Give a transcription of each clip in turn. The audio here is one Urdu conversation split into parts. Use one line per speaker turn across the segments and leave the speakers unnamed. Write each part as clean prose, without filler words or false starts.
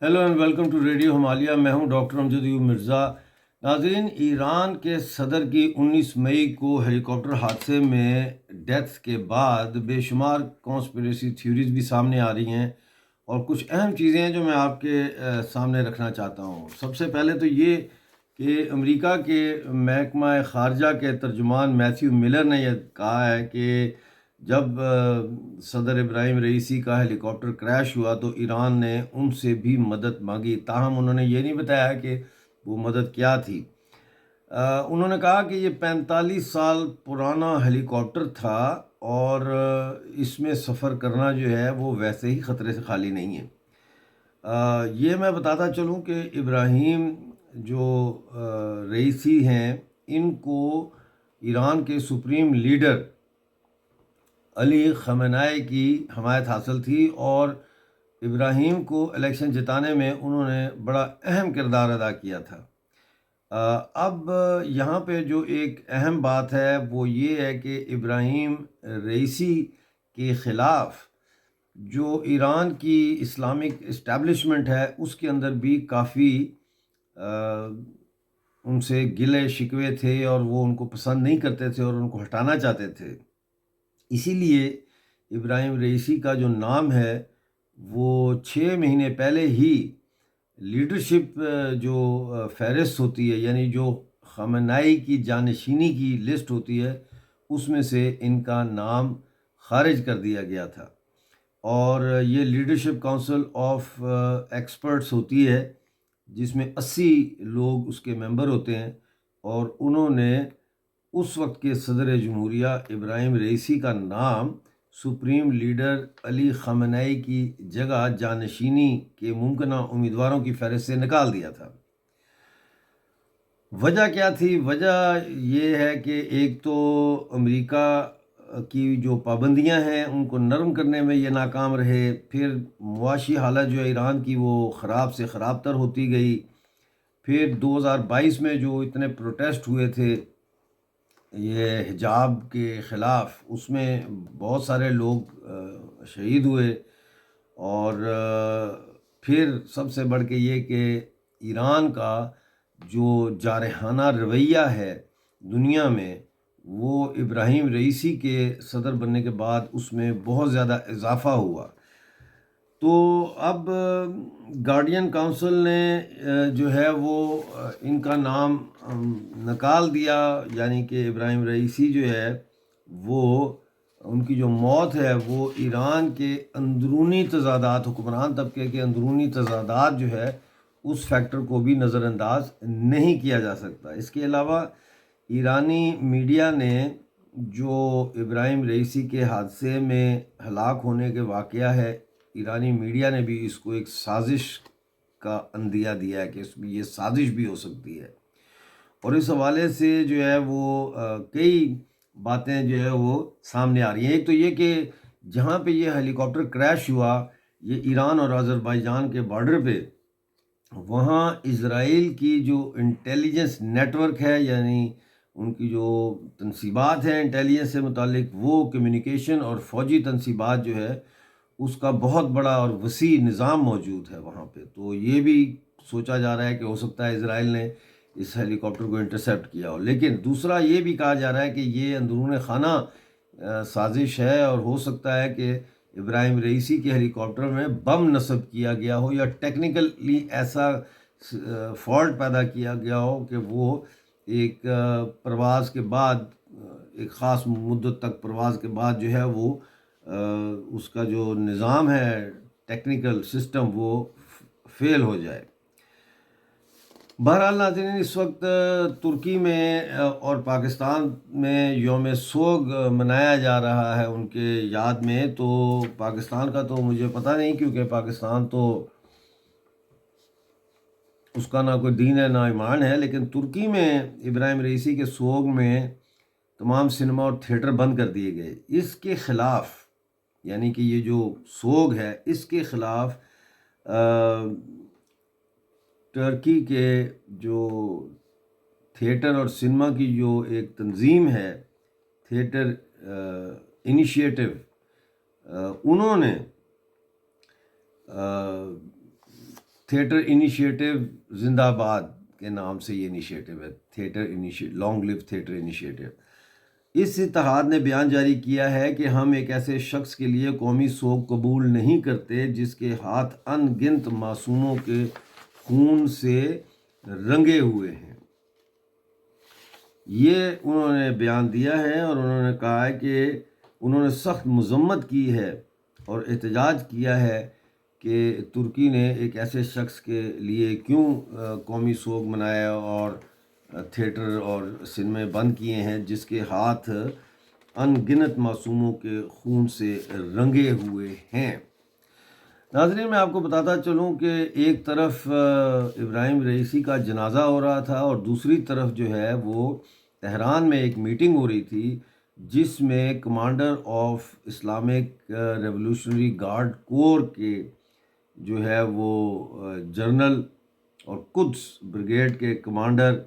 Hello and welcome to radio Himalaya. میں ہوں ڈاکٹر امجد ایوب مرزا. ناظرین، ایران کے صدر کی 19 مئی کو ہیلی کاپٹر حادثے میں ڈیتھ کے بعد بے شمار کانسپریسی تھیوریز بھی سامنے آ رہی ہیں، اور کچھ اہم چیزیں ہیں جو میں آپ کے سامنے رکھنا چاہتا ہوں. سب سے پہلے تو یہ کہ امریکہ کے محکمہ خارجہ کے ترجمان میتھیو ملر نے یہ کہا ہے کہ جب صدر ابراہیم رئیسی کا ہیلی کاپٹر کریش ہوا تو ایران نے ان سے بھی مدد مانگی، تاہم انہوں نے یہ نہیں بتایا کہ وہ مدد کیا تھی. انہوں نے کہا کہ یہ 45 سال پرانا ہیلی کاپٹر تھا، اور اس میں سفر کرنا جو ہے وہ ویسے ہی خطرے سے خالی نہیں ہے. یہ میں بتاتا چلوں کہ ابراہیم جو رئیسی ہیں، ان کو ایران کے سپریم لیڈر علی خامنہئی کی حمایت حاصل تھی، اور ابراہیم کو الیکشن جتانے میں انہوں نے بڑا اہم کردار ادا کیا تھا. اب یہاں پہ جو ایک اہم بات ہے وہ یہ ہے کہ ابراہیم رئیسی کے خلاف جو ایران کی اسلامک اسٹیبلشمنٹ ہے اس کے اندر بھی کافی ان سے گلے شکوے تھے، اور وہ ان کو پسند نہیں کرتے تھے اور ان کو ہٹانا چاہتے تھے. اسی لیے ابراہیم رئیسی کا جو نام ہے وہ 6 مہینے پہلے ہی لیڈرشپ جو فہرست ہوتی ہے، یعنی جو خامنہئی کی جانشینی کی لسٹ ہوتی ہے، اس میں سے ان کا نام خارج کر دیا گیا تھا. اور یہ لیڈرشپ کونسل آف ایکسپرٹس ہوتی ہے جس میں 80 لوگ اس کے ممبر ہوتے ہیں، اور انہوں نے اس وقت کے صدر جمہوریہ ابراہیم رئیسی کا نام سپریم لیڈر علی خامنہئی کی جگہ جانشینی کے ممکنہ امیدواروں کی فہرست سے نکال دیا تھا. وجہ کیا تھی؟ وجہ یہ ہے کہ ایک تو امریکہ کی جو پابندیاں ہیں ان کو نرم کرنے میں یہ ناکام رہے، پھر معاشی حالت جو ہے ایران کی وہ خراب سے خراب تر ہوتی گئی، پھر 2022 میں جو اتنے پروٹیسٹ ہوئے تھے یہ حجاب کے خلاف، اس میں بہت سارے لوگ شہید ہوئے. اور پھر سب سے بڑھ کے یہ کہ ایران کا جو جارحانہ رویہ ہے دنیا میں، وہ ابراہیم رئیسی کے صدر بننے کے بعد اس میں بہت زیادہ اضافہ ہوا. تو اب گارڈین کونسل نے جو ہے وہ ان کا نام نکال دیا، یعنی کہ ابراہیم رئیسی جو ہے وہ ان کی جو موت ہے وہ ایران کے اندرونی تضادات، حکمران طبقے کے اندرونی تضادات جو ہے اس فیکٹر کو بھی نظر انداز نہیں کیا جا سکتا. اس کے علاوہ ایرانی میڈیا نے جو ابراہیم رئیسی کے حادثے میں ہلاک ہونے کے واقعہ ہے، ایرانی میڈیا نے بھی اس کو ایک سازش کا عندیہ دیا ہے کہ اس میں یہ سازش بھی ہو سکتی ہے. اور اس حوالے سے جو ہے وہ کئی باتیں جو ہے وہ سامنے آ رہی ہیں. ایک تو یہ کہ جہاں پہ یہ ہیلی کاپٹر کریش ہوا، یہ ایران اور آذربائیجان کے بارڈر پہ، وہاں اسرائیل کی جو انٹیلیجنس نیٹ ورک ہے، یعنی ان کی جو تنصیبات ہیں انٹیلیجنس سے متعلق، وہ کمیونیکیشن اور فوجی تنصیبات جو ہے اس کا بہت بڑا اور وسیع نظام موجود ہے وہاں پہ. تو یہ بھی سوچا جا رہا ہے کہ ہو سکتا ہے اسرائیل نے اس ہیلی کاپٹر کو انٹرسیپٹ کیا ہو. لیکن دوسرا یہ بھی کہا جا رہا ہے کہ یہ اندرون خانہ سازش ہے، اور ہو سکتا ہے کہ ابراہیم رئیسی کے ہیلی کاپٹر میں بم نصب کیا گیا ہو، یا ٹیکنیکلی ایسا فالٹ پیدا کیا گیا ہو کہ وہ ایک پرواز کے بعد، ایک خاص مدت تک پرواز کے بعد جو ہے وہ اس کا جو نظام ہے ٹیکنیکل سسٹم وہ فیل ہو جائے. بہرحال ناظرین، اس وقت ترکی میں اور پاکستان میں یوم سوگ منایا جا رہا ہے ان کے یاد میں. تو پاکستان کا تو مجھے پتہ نہیں، کیونکہ پاکستان تو اس کا نہ کوئی دین ہے نہ ایمان ہے. لیکن ترکی میں ابراہیم رئیسی کے سوگ میں تمام سنیما اور تھیٹر بند کر دیے گئے. اس کے خلاف، یعنی کہ یہ جو سوگ ہے اس کے خلاف ترکی کے جو تھیٹر اور سنیما کی جو ایک تنظیم ہے، تھیٹر انیشیٹو، انہوں نے تھیٹر انیشیٹو زندہ باد کے نام سے یہ انیشیٹو ہے، تھیٹر انیشیٹو، لانگ لیو تھیٹر انیشیٹو۔ اس اتحاد نے بیان جاری کیا ہے کہ ہم ایک ایسے شخص کے لیے قومی سوگ قبول نہیں کرتے جس کے ہاتھ ان گنت معصوموں کے خون سے رنگے ہوئے ہیں۔ یہ انہوں نے بیان دیا ہے اور انہوں نے کہا ہے کہ انہوں نے سخت مذمت کی ہے اور احتجاج کیا ہے کہ ترکی نے ایک ایسے شخص کے لیے کیوں قومی سوگ منایا اور تھیٹر اور سنیمے بند کیے ہیں جس کے ہاتھ ان گنت معصوموں کے خون سے رنگے ہوئے ہیں۔ ناظرین، میں آپ کو بتاتا چلوں کہ ایک طرف ابراہیم رئیسی کا جنازہ ہو رہا تھا اور دوسری طرف جو ہے وہ تہران میں ایک میٹنگ ہو رہی تھی جس میں commander of Islamic revolutionary guard corps کے جو ہے وہ جنرل اور قدس بریگیڈ کے کمانڈر،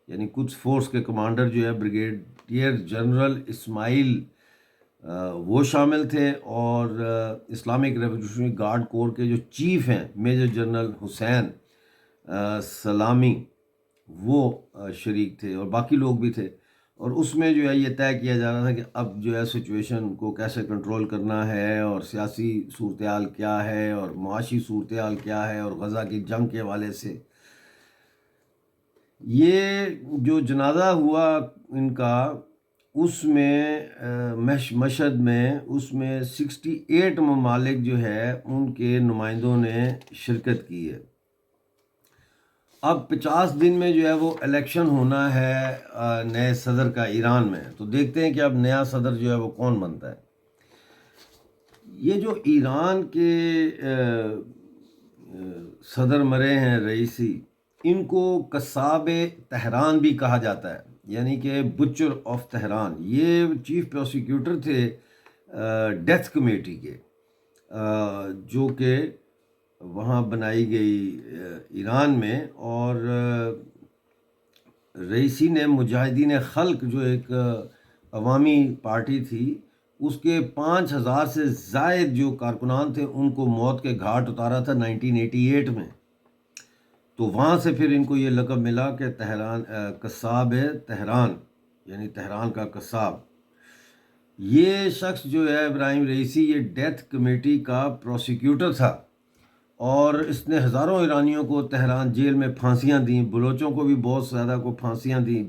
یعنی قدس فورس کے کمانڈر جو ہے بریگیڈیئر جنرل اسماعیل، وہ شامل تھے، اور اسلامک ریولوشنری گارڈ کور کے جو چیف ہیں میجر جنرل حسین سلامی، وہ شریک تھے اور باقی لوگ بھی تھے۔ اور اس میں جو ہے یہ طے کیا جا رہا تھا کہ اب جو ہے سچویشن کو کیسے کنٹرول کرنا ہے اور سیاسی صورتحال کیا ہے اور معاشی صورتحال کیا ہے اور غزہ کی جنگ کے حوالے سے۔ یہ جو جنازہ ہوا ان کا، اس میں مشہد میں اس میں 68 ممالک جو ہے ان کے نمائندوں نے شرکت کی ہے۔ اب 50 دن میں جو ہے وہ الیکشن ہونا ہے نئے صدر کا ایران میں، تو دیکھتے ہیں کہ اب نیا صدر جو ہے وہ کون بنتا ہے۔ یہ جو ایران کے صدر مرے ہیں رئیسی، ان کو قصاب تہران بھی کہا جاتا ہے، یعنی کہ بچر آف تہران۔ یہ چیف پروسیکیوٹر تھے ڈیتھ کمیٹی کے، جو کہ وہاں بنائی گئی ایران میں، اور رئیسی نے مجاہدین خلق جو ایک عوامی پارٹی تھی، اس کے 5000 سے زائد جو کارکنان تھے ان کو موت کے گھاٹ اتارا تھا 1988 میں۔ تو وہاں سے پھر ان کو یہ لقب ملا کہ تہران قصاب تہران، یعنی تہران کا قصاب۔ یہ شخص جو ہے ابراہیم رئیسی، یہ ڈیتھ کمیٹی کا پروسیکیوٹر تھا، اور اس نے ہزاروں ایرانیوں کو تہران جیل میں پھانسیاں دیں، بلوچوں کو بھی بہت زیادہ کو پھانسیاں دیں۔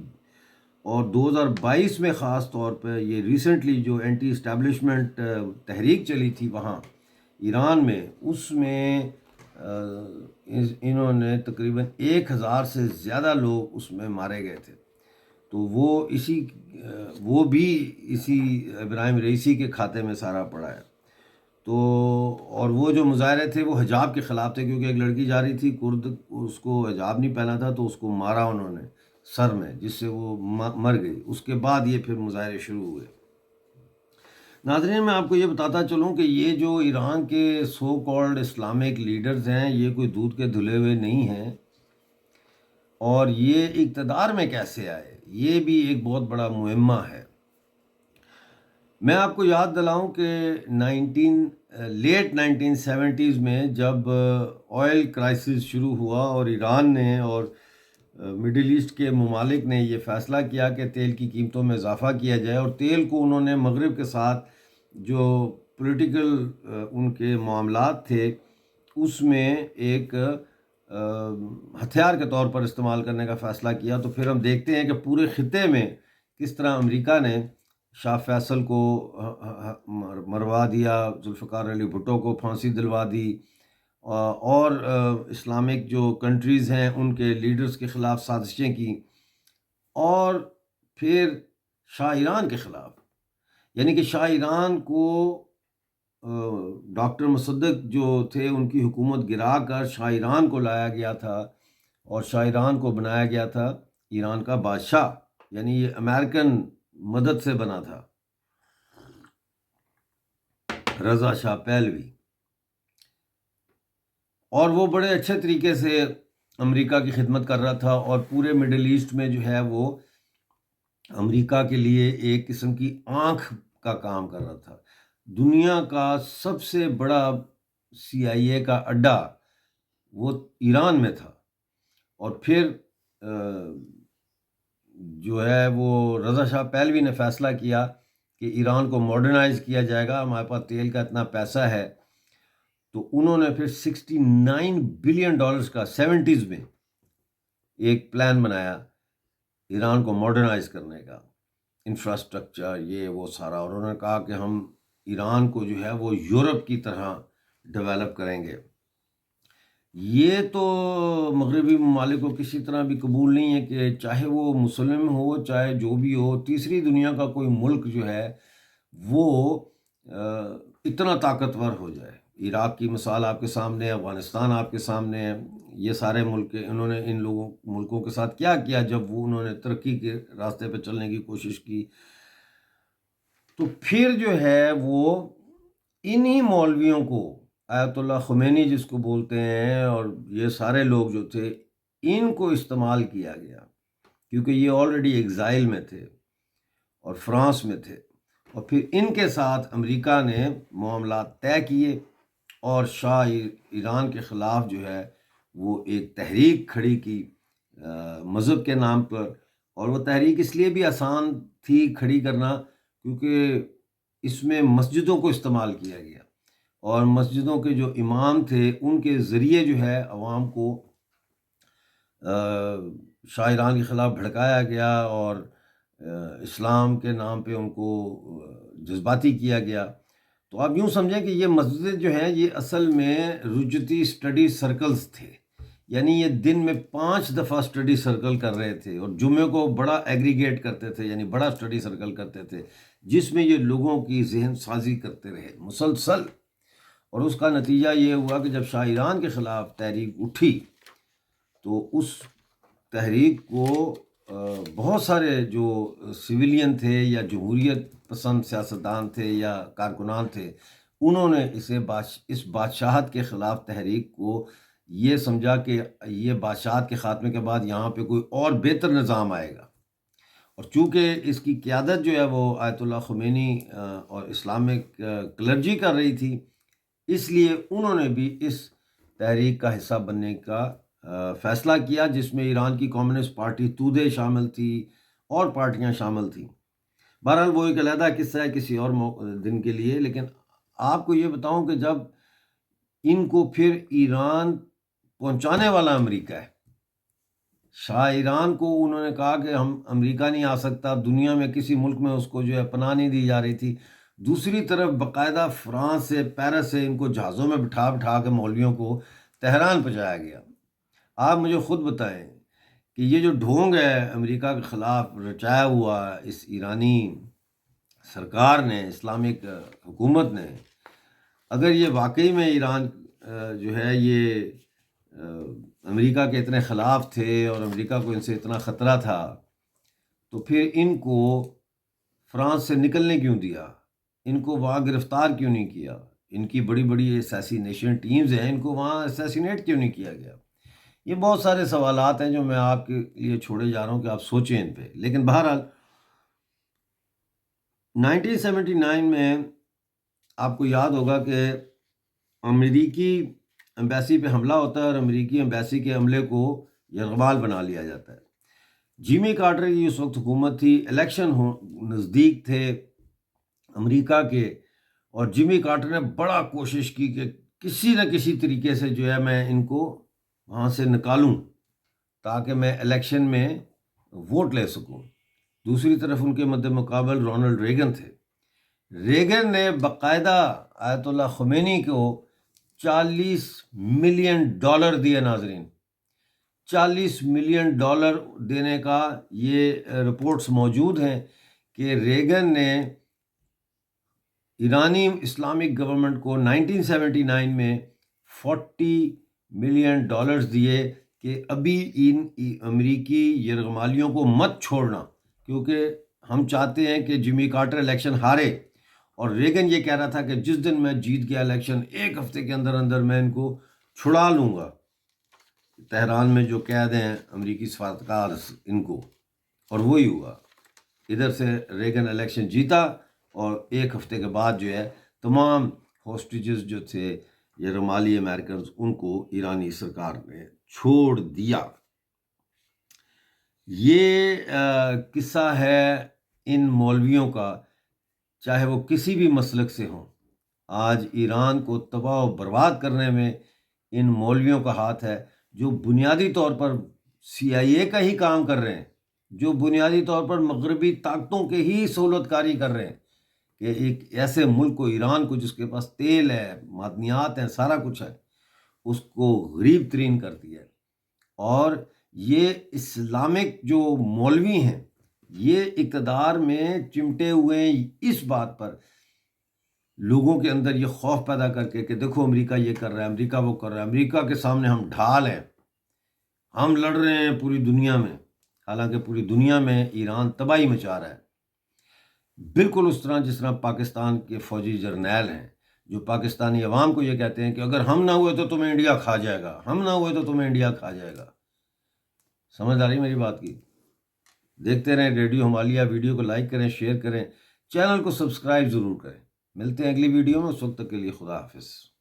اور 2022 میں خاص طور پہ یہ ریسنٹلی جو اینٹی اسٹیبلشمنٹ تحریک چلی تھی وہاں ایران میں، اس میں انہوں نے تقریباً 1000 سے زیادہ لوگ اس میں مارے گئے تھے۔ تو وہ بھی اسی ابراہیم رئیسی کے کھاتے میں سارا پڑا ہے۔ تو اور وہ جو مظاہرے تھے وہ حجاب کے خلاف تھے، کیونکہ ایک لڑکی جا رہی تھی کرد، اس کو حجاب نہیں پہنا تھا تو اس کو مارا انہوں نے سر میں، جس سے وہ مر گئی۔ اس کے بعد یہ پھر مظاہرے شروع ہوئے۔ ناظرین، میں آپ کو یہ بتاتا چلوں کہ یہ جو ایران کے سو کالڈ اسلامک لیڈرز ہیں، یہ کوئی دودھ کے دھلے ہوئے نہیں ہیں، اور یہ اقتدار میں کیسے آئے، یہ بھی ایک بہت بڑا معمہ ہے۔ میں آپ کو یاد دلاؤں کہ لیٹ 1970s میں جب آئل کرائسس شروع ہوا اور ایران نے اور مڈل ایسٹ کے ممالک نے یہ فیصلہ کیا کہ تیل کی قیمتوں میں اضافہ کیا جائے، اور تیل کو انہوں نے مغرب کے ساتھ جو پولیٹیکل ان کے معاملات تھے اس میں ایک ہتھیار کے طور پر استعمال کرنے کا فیصلہ کیا، تو پھر ہم دیکھتے ہیں کہ پورے خطے میں کس طرح امریکہ نے شاہ فیصل کو مروا دیا، ذوالفقار علی بھٹو کو پھانسی دلوا دی، اور اسلامک جو کنٹریز ہیں ان کے لیڈرز کے خلاف سازشیں کی، اور پھر شاہ ایران کے خلاف، یعنی کہ شاہ ایران کو ڈاکٹر مصدق جو تھے ان کی حکومت گرا کر شاہ ایران کو لایا گیا تھا، اور شاہ ایران کو بنایا گیا تھا ایران کا بادشاہ، یعنی یہ امریکن مدد سے بنا تھا، رضا شاہ پہلوی۔ اور وہ بڑے اچھے طریقے سے امریکہ کی خدمت کر رہا تھا، اور پورے مڈل ایسٹ میں جو ہے وہ امریکہ کے لیے ایک قسم کی آنکھ کا کام کر رہا تھا۔ دنیا کا سب سے بڑا CIA کا اڈا وہ ایران میں تھا، اور پھر جو ہے وہ رضا شاہ پہلوی نے فیصلہ کیا کہ ایران کو ماڈرنائز کیا جائے گا، ہمارے پاس تیل کا اتنا پیسہ ہے، تو انہوں نے پھر $69 بلین کا 70s میں ایک پلان بنایا ایران کو ماڈرنائز کرنے کا، انفراسٹرکچر یہ وہ سارا، اور انہوں نے کہا کہ ہم ایران کو جو ہے وہ یورپ کی طرح ڈیولپ کریں گے۔ یہ تو مغربی ممالک کو کسی طرح بھی قبول نہیں ہے کہ چاہے وہ مسلم ہو چاہے جو بھی ہو، تیسری دنیا کا کوئی ملک جو ہے وہ اتنا طاقتور ہو جائے۔ عراق کی مثال آپ کے سامنے ہے، افغانستان آپ کے سامنے ہے، یہ سارے ملک انہوں نے ان ملکوں کے ساتھ کیا کیا جب وہ انہوں نے ترقی کے راستے پہ چلنے کی کوشش کی۔ تو پھر جو ہے وہ انہی مولویوں کو، آیت اللہ خمینی جس کو بولتے ہیں، اور یہ سارے لوگ جو تھے، ان کو استعمال کیا گیا، کیونکہ یہ آلریڈی ایگزائل میں تھے اور فرانس میں تھے، اور پھر ان کے ساتھ امریکہ نے معاملات طے کیے، اور شاہ ایران کے خلاف جو ہے وہ ایک تحریک کھڑی کی مذہب کے نام پر، اور وہ تحریک اس لیے بھی آسان تھی کھڑی کرنا کیونکہ اس میں مسجدوں کو استعمال کیا گیا، اور مسجدوں کے جو امام تھے ان کے ذریعے جو ہے عوام کو شاہ ایران کے خلاف بھڑکایا گیا، اور اسلام کے نام پہ ان کو جذباتی کیا گیا۔ تو آپ یوں سمجھیں کہ یہ مسجد جو ہیں یہ اصل میں رجتی اسٹڈی سرکلز تھے، یعنی یہ دن میں 5 دفعہ اسٹڈی سرکل کر رہے تھے، اور جمعے کو بڑا ایگریگیٹ کرتے تھے، یعنی بڑا اسٹڈی سرکل کرتے تھے، جس میں یہ لوگوں کی ذہن سازی کرتے رہے مسلسل۔ اور اس کا نتیجہ یہ ہوا کہ جب شاہ ایران کے خلاف تحریک اٹھی تو اس تحریک کو بہت سارے جو سویلین تھے یا جمہوریت پسند سیاستدان تھے یا کارکنان تھے، انہوں نے اس بادشاہت کے خلاف تحریک کو یہ سمجھا کہ یہ بادشاہت کے خاتمے کے بعد یہاں پہ کوئی اور بہتر نظام آئے گا، اور چونکہ اس کی قیادت جو ہے وہ آیت اللہ خمینی اور اسلامک کلرجی کر رہی تھی، اس لیے انہوں نے بھی اس تحریک کا حصہ بننے کا فیصلہ کیا، جس میں ایران کی کمیونسٹ پارٹی تودے شامل تھی اور پارٹیاں شامل تھیں۔ بہرحال وہ ایک علیحدہ قصہ ہے کسی اور دن کے لیے، لیکن آپ کو یہ بتاؤں کہ جب ان کو پھر ایران پہنچانے والا امریکہ ہے، شاہ ایران کو انہوں نے کہا کہ ہم امریکہ نہیں آ سکتا، دنیا میں کسی ملک میں اس کو جو ہے پناہ نہیں دی جا رہی تھی، دوسری طرف باقاعدہ فرانس سے پیرس سے ان کو جہازوں میں بٹھا بٹھا کے مولویوں کو تہران پہنچایا گیا۔ آپ مجھے خود بتائیں کہ یہ جو ڈھونگ ہے امریکہ کے خلاف رچایا ہوا اس ایرانی سرکار نے، اسلامک حکومت نے، اگر یہ واقعی میں ایران جو ہے یہ امریکہ کے اتنے خلاف تھے اور امریکہ کو ان سے اتنا خطرہ تھا، تو پھر ان کو فرانس سے نکلنے کیوں دیا؟ ان کو وہاں گرفتار کیوں نہیں کیا؟ ان کی بڑی بڑی اسیسینیشن ٹیمز ہیں، ان کو وہاں اسیسینیٹ کیوں نہیں کیا گیا؟ یہ بہت سارے سوالات ہیں جو میں آپ کے لیے چھوڑے جا رہا ہوں کہ آپ سوچیں ان پہ۔ لیکن بہرحال 1979 میں آپ کو یاد ہوگا کہ امریکی ایمبیسی پہ حملہ ہوتا ہے، اور امریکی ایمبیسی کے عملے کو یرغمال بنا لیا جاتا ہے۔ جیمی کارٹر کی اس وقت حکومت تھی، الیکشن نزدیک تھے امریکہ کے، اور جیمی کارٹر نے بڑا کوشش کی کہ کسی نہ کسی طریقے سے جو ہے میں ان کو وہاں سے نکالوں تاکہ میں الیکشن میں ووٹ لے سکوں۔ دوسری طرف ان کے مد مقابل رونلڈ ریگن تھے۔ ریگن نے باقاعدہ آیت اللہ خمینی کو $40 ملین دیے۔ ناظرین، $40 ملین دینے کا یہ رپورٹس موجود ہیں کہ ریگن نے ایرانی اسلامک گورنمنٹ کو 1979 میں $40 ملین دیے کہ ابھی ان امریکی یرغمالیوں کو مت چھوڑنا، کیونکہ ہم چاہتے ہیں کہ جیمی کارٹر الیکشن ہارے، اور ریگن یہ کہہ رہا تھا کہ جس دن میں جیت گیا الیکشن، 1 ہفتے کے اندر اندر میں ان کو چھڑا لوں گا، تہران میں جو قید ہیں امریکی سفارتکار ان کو، اور وہی ہوا۔ ادھر سے ریگن الیکشن جیتا، اور 1 ہفتے کے بعد جو ہے تمام ہوسٹیجز جو تھے یہ رمالی امریکنز، ان کو ایرانی سرکار نے چھوڑ دیا۔ یہ قصہ ہے ان مولویوں کا، چاہے وہ کسی بھی مسلک سے ہوں۔ آج ایران کو تباہ و برباد کرنے میں ان مولویوں کا ہاتھ ہے، جو بنیادی طور پر CIA کا ہی کام کر رہے ہیں، جو بنیادی طور پر مغربی طاقتوں کے ہی سہولت کاری کر رہے ہیں کہ ایک ایسے ملک کو، ایران کو، جس کے پاس تیل ہے، معدنیات ہیں، سارا کچھ ہے، اس کو غریب ترین کر دیا ہے۔ اور یہ اسلامک جو مولوی ہیں، یہ اقتدار میں چمٹے ہوئے ہیں اس بات پر، لوگوں کے اندر یہ خوف پیدا کر کے کہ دیکھو امریکہ یہ کر رہا ہے، امریکہ وہ کر رہا ہے، امریکہ کے سامنے ہم ڈھال ہیں، ہم لڑ رہے ہیں پوری دنیا میں، حالانکہ پوری دنیا میں ایران تباہی مچا رہا ہے۔ بالکل اس طرح جس طرح پاکستان کے فوجی جرنیل ہیں، جو پاکستانی عوام کو یہ کہتے ہیں کہ اگر ہم نہ ہوئے تو تمہیں انڈیا کھا جائے گا، ہم نہ ہوئے تو تمہیں انڈیا کھا جائے گا۔ سمجھ آ رہی میری بات کی؟ دیکھتے رہیں ریڈیو ہمالیہ، ویڈیو کو لائک کریں، شیئر کریں، چینل کو سبسکرائب ضرور کریں۔ ملتے ہیں اگلی ویڈیو میں، اس وقت تک کے لیے خدا حافظ۔